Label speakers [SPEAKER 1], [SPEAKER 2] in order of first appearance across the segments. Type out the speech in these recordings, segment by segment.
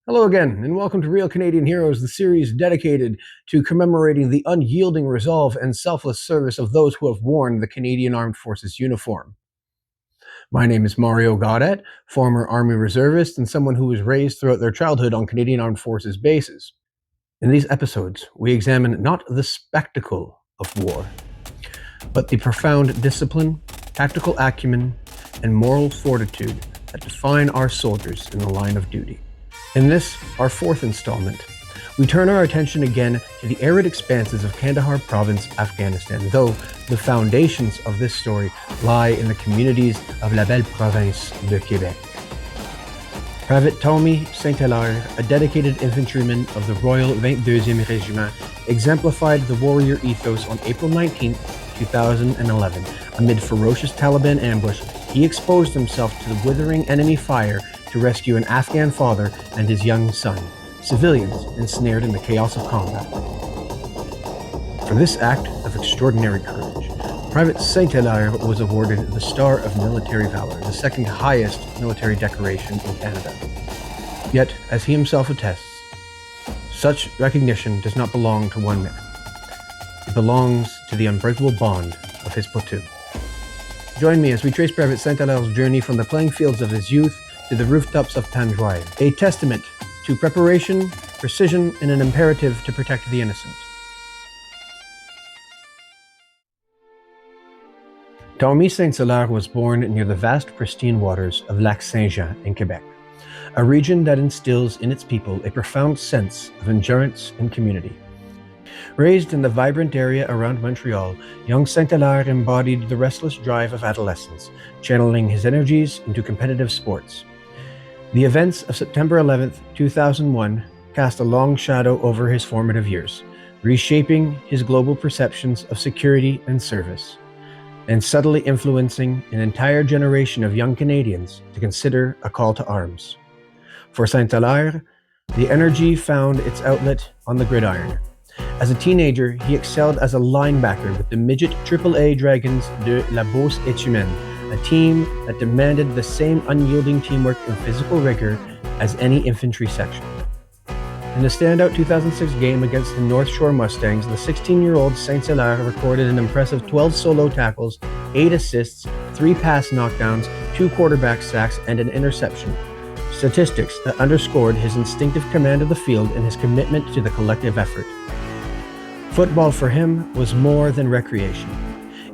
[SPEAKER 1] Hello again, and welcome to Real Canadian Heroes, the series dedicated to commemorating the unyielding resolve and selfless service of those who have worn the Canadian Armed Forces uniform. My name is Mario Gaudet, former Army Reservist and someone who was raised throughout their childhood on Canadian Armed Forces bases. In these episodes, we examine not the spectacle of war, but the profound discipline, tactical acumen, and moral fortitude that define our soldiers in the line of duty. In this, our fourth installment, we turn our attention again to the arid expanses of Kandahar Province, Afghanistan, though the foundations of this story lie in the communities of la belle province de Quebec. Private Taumy St-Hilaire, a dedicated infantryman of the Royal 22e Régiment, exemplified the warrior ethos on April 19, 2011. Amid ferocious Taliban ambush, he exposed himself to the withering enemy fire to rescue an Afghan father and his young son, civilians ensnared in the chaos of combat. For this act of extraordinary courage, Private St-Hilaire was awarded the Star of Military Valor, the second highest military decoration in Canada. Yet, as he himself attests, such recognition does not belong to one man. It belongs to the unbreakable bond of his platoon. Join me as we trace Private St-Hilaire's journey from the playing fields of his youth to the rooftops of Panjwai, a testament to preparation, precision, and an imperative to protect the innocent. Taumy St-Hilaire was born near the vast pristine waters of Lac Saint-Jean in Quebec, a region that instills in its people a profound sense of endurance and community. Raised in the vibrant area around Montreal, young St-Hilaire embodied the restless drive of adolescence, channeling his energies into competitive sports. The events of September 11, 2001 cast a long shadow over his formative years, reshaping his global perceptions of security and service, and subtly influencing an entire generation of young Canadians to consider a call to arms. For St-Hilaire, the energy found its outlet on the gridiron. As a teenager, he excelled as a linebacker with the midget AAA Dragons de la Beauce et Humaine, a team that demanded the same unyielding teamwork and physical rigor as any infantry section. In the standout 2006 game against the North Shore Mustangs, the 16-year-old St-Hilaire recorded an impressive 12 solo tackles, 8 assists, 3 pass knockdowns, 2 quarterback sacks, and an interception. Statistics that underscored his instinctive command of the field and his commitment to the collective effort. Football for him was more than recreation.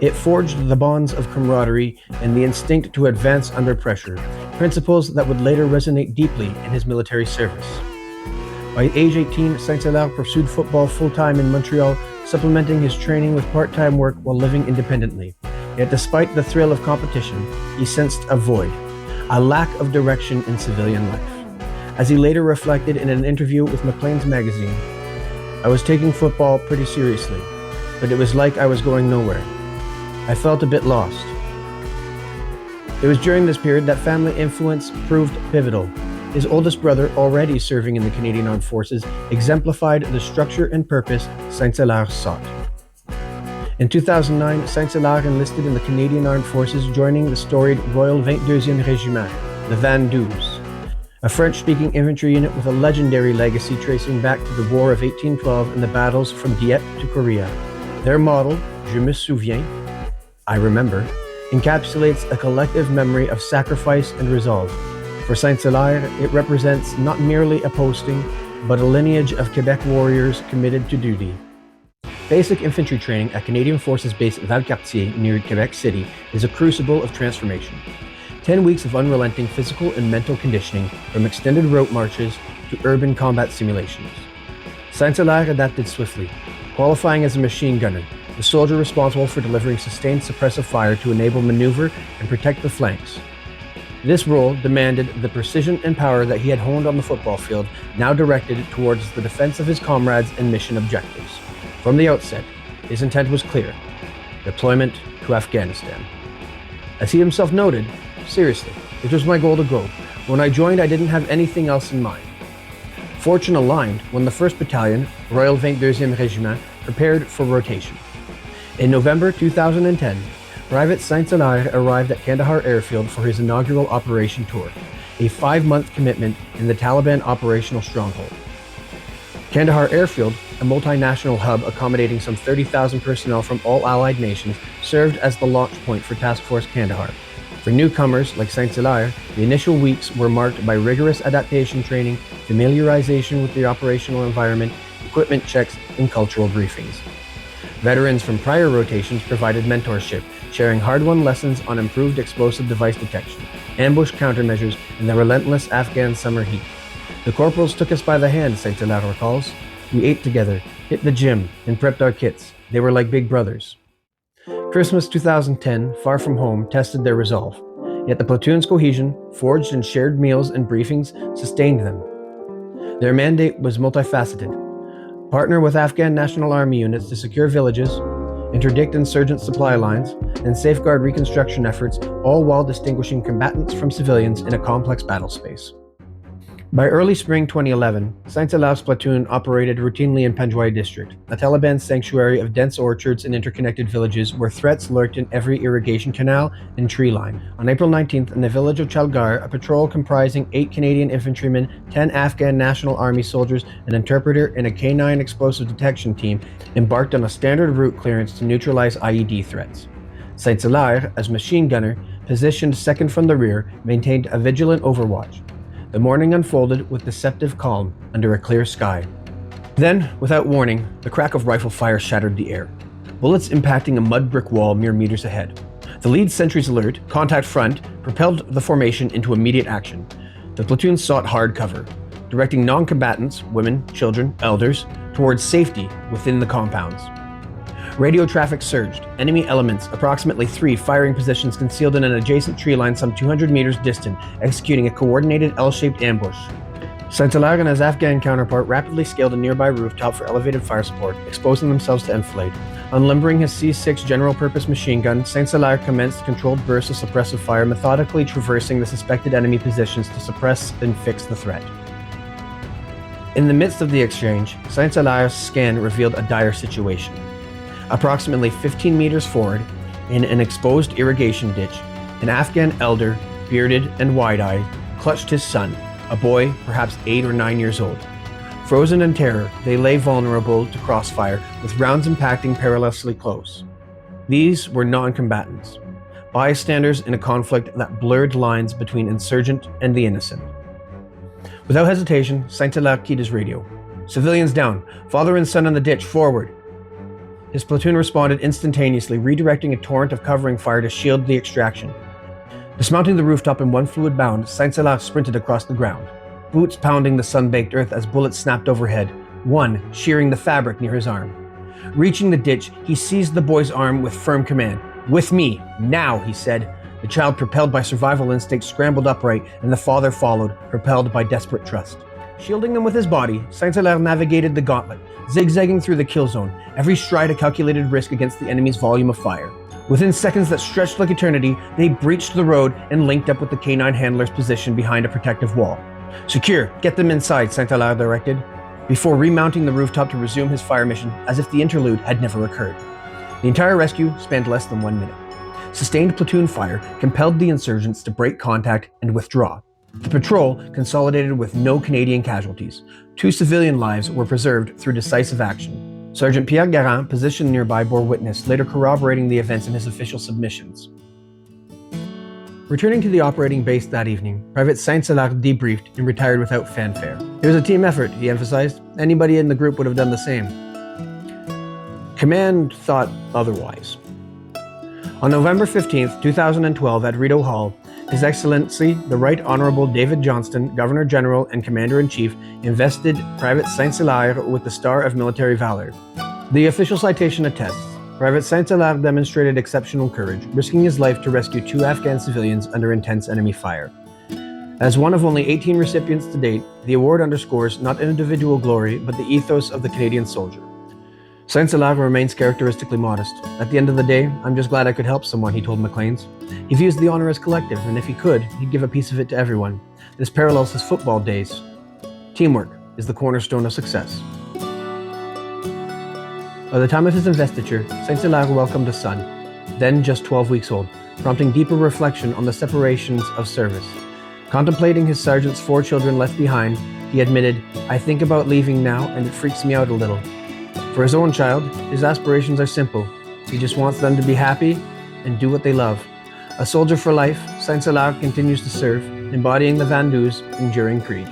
[SPEAKER 1] It forged the bonds of camaraderie and the instinct to advance under pressure, principles that would later resonate deeply in his military service. By age 18, St-Hilaire pursued football full-time in Montreal, supplementing his training with part-time work while living independently. Yet despite the thrill of competition, he sensed a void, a lack of direction in civilian life. As he later reflected in an interview with Maclean's magazine, "I was taking football pretty seriously, but it was like I was going nowhere. I felt a bit lost." It was during this period that family influence proved pivotal. His oldest brother, already serving in the Canadian Armed Forces, exemplified the structure and purpose St-Hilaire sought. In 2009, St-Hilaire enlisted in the Canadian Armed Forces, joining the storied Royal 22e Régiment, the VanDoos, a French-speaking infantry unit with a legendary legacy tracing back to the War of 1812 and the battles from Dieppe to Korea. Their motto, Je me souviens, I remember, encapsulates a collective memory of sacrifice and resolve. For St-Hilaire, it represents not merely a posting, but a lineage of Quebec warriors committed to duty. Basic infantry training at Canadian Forces Base Valcartier near Quebec City is a crucible of transformation. 10 weeks of unrelenting physical and mental conditioning, from extended route marches to urban combat simulations. St-Hilaire adapted swiftly, qualifying as a machine gunner, the soldier responsible for delivering sustained suppressive fire to enable maneuver and protect the flanks. This role demanded the precision and power that he had honed on the football field, now directed towards the defense of his comrades and mission objectives. From the outset, his intent was clear: deployment to Afghanistan. As he himself noted, "Seriously, it was my goal to go. When I joined, I didn't have anything else in mind." Fortune aligned when the 1st Battalion, Royal 22e Régiment, prepared for rotation. In November 2010, Private St-Hilaire arrived at Kandahar Airfield for his inaugural operation tour. a 5-month commitment in the Taliban operational stronghold. Kandahar Airfield, a multinational hub accommodating some 30,000 personnel from all allied nations, served as the launch point for Task Force Kandahar. For newcomers like St-Hilaire, the initial weeks were marked by rigorous adaptation training, familiarization with the operational environment, equipment checks, and cultural briefings. Veterans from prior rotations provided mentorship, sharing hard-won lessons on improved explosive device detection, ambush countermeasures, and the relentless Afghan summer heat. The corporals took us by the hand, St-Hilaire recalls. We ate together, hit the gym, and prepped our kits. They were like big brothers. Christmas 2010, far from home, tested their resolve. Yet the platoon's cohesion, forged in shared meals and briefings, sustained them. Their mandate was multifaceted. Partner with Afghan National Army units to secure villages, interdict insurgent supply lines, and safeguard reconstruction efforts, all while distinguishing combatants from civilians in a complex battle space. By early spring 2011, St-Hilaire's platoon operated routinely in Panjwai District, a Taliban sanctuary of dense orchards and interconnected villages where threats lurked in every irrigation canal and tree line. On April 19th, in the village of Chalgar, a patrol comprising 8 Canadian infantrymen, 10 Afghan National Army soldiers, an interpreter, and a K-9 explosive detection team embarked on a standard route clearance to neutralize IED threats. St-Hilaire, as machine gunner, positioned second from the rear, maintained a vigilant overwatch. The morning unfolded with deceptive calm under a clear sky. Then, without warning, the crack of rifle fire shattered the air, bullets impacting a mud brick wall mere meters ahead. The lead sentry's alert, contact front, propelled the formation into immediate action. The platoon sought hard cover, directing non-combatants, women, children, elders, towards safety within the compounds. Radio traffic surged, enemy elements, approximately 3 firing positions concealed in an adjacent tree line some 200 meters distant, executing a coordinated L-shaped ambush. St-Hilaire and his Afghan counterpart rapidly scaled a nearby rooftop for elevated fire support, exposing themselves to enfilade. Unlimbering his C6 general-purpose machine gun, St-Hilaire commenced controlled bursts of suppressive fire, methodically traversing the suspected enemy positions to suppress and fix the threat. In the midst of the exchange, St-Hilaire's scan revealed a dire situation. Approximately 15 meters forward, in an exposed irrigation ditch, an Afghan elder, bearded and wide-eyed, clutched his son, a boy perhaps 8 or 9 years old. Frozen in terror, they lay vulnerable to crossfire, with rounds impacting perilously close. These were non-combatants, bystanders in a conflict that blurred lines between insurgent and the innocent. Without hesitation, St-Hilaire keyed his radio. "Civilians down, father and son in the ditch, forward." His platoon responded instantaneously, redirecting a torrent of covering fire to shield the extraction. Dismounting the rooftop in one fluid bound, St-Hilaire sprinted across the ground, boots pounding the sun-baked earth as bullets snapped overhead, one shearing the fabric near his arm. Reaching the ditch, he seized the boy's arm with firm command. "With me, now," he said. The child, propelled by survival instinct, scrambled upright, and the father followed, propelled by desperate trust. Shielding them with his body, St-Hilaire navigated the gauntlet, zigzagging through the kill zone, every stride a calculated risk against the enemy's volume of fire. Within seconds that stretched like eternity, they breached the road and linked up with the K-9 handlers positioned behind a protective wall. "Secure, get them inside," St-Hilaire directed, before remounting the rooftop to resume his fire mission as if the interlude had never occurred. The entire rescue spanned less than 1 minute. Sustained platoon fire compelled the insurgents to break contact and withdraw. The patrol consolidated with no Canadian casualties. 2 civilian lives were preserved through decisive action. Sergeant Pierre Garand, positioned nearby, bore witness, later corroborating the events in his official submissions. Returning to the operating base that evening, Private St-Hilaire debriefed and retired without fanfare. "It was a team effort," he emphasized. "Anybody in the group would have done the same." Command thought otherwise. On November 15th, 2012, at Rideau Hall, His Excellency, the Right Honourable David Johnston, Governor-General and Commander-in-Chief, invested Private St-Hilaire with the Star of Military Valor. The official citation attests, Private St-Hilaire demonstrated exceptional courage, risking his life to rescue 2 Afghan civilians under intense enemy fire. As one of only 18 recipients to date, the award underscores not individual glory, but the ethos of the Canadian soldier. St-Hilaire remains characteristically modest. "At the end of the day, I'm just glad I could help someone," he told Maclean's. He views the honor as collective, and if he could, he'd give a piece of it to everyone. This parallels his football days. Teamwork is the cornerstone of success. By the time of his investiture, St-Hilaire welcomed a son, then just 12 weeks old, prompting deeper reflection on the separations of service. Contemplating his sergeant's 4 children left behind, he admitted, "I think about leaving now and it freaks me out a little." For his own child, his aspirations are simple. He just wants them to be happy and do what they love. A soldier for life, St-Hilaire continues to serve, embodying the VanDoos' enduring creed.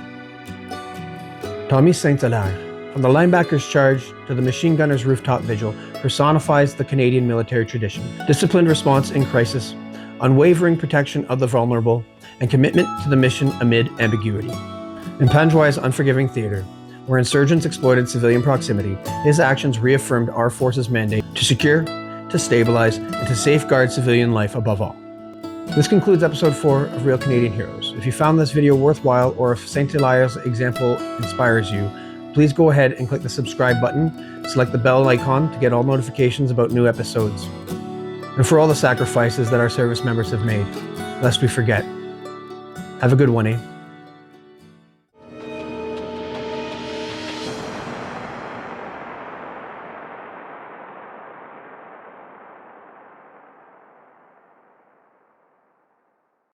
[SPEAKER 1] Taumy St-Hilaire, from the linebacker's charge to the machine gunner's rooftop vigil, personifies the Canadian military tradition. Disciplined response in crisis, unwavering protection of the vulnerable, and commitment to the mission amid ambiguity. In Panjwai's unforgiving theater, where insurgents exploited civilian proximity, his actions reaffirmed our force's mandate to secure, to stabilize, and to safeguard civilian life above all. This concludes episode 4 of Real Canadian Heroes. If you found this video worthwhile, or if St-Hilaire's example inspires you, please go ahead and click the subscribe button, select the bell icon to get all notifications about new episodes. And for all the sacrifices that our service members have made, lest we forget. Have a good one, eh?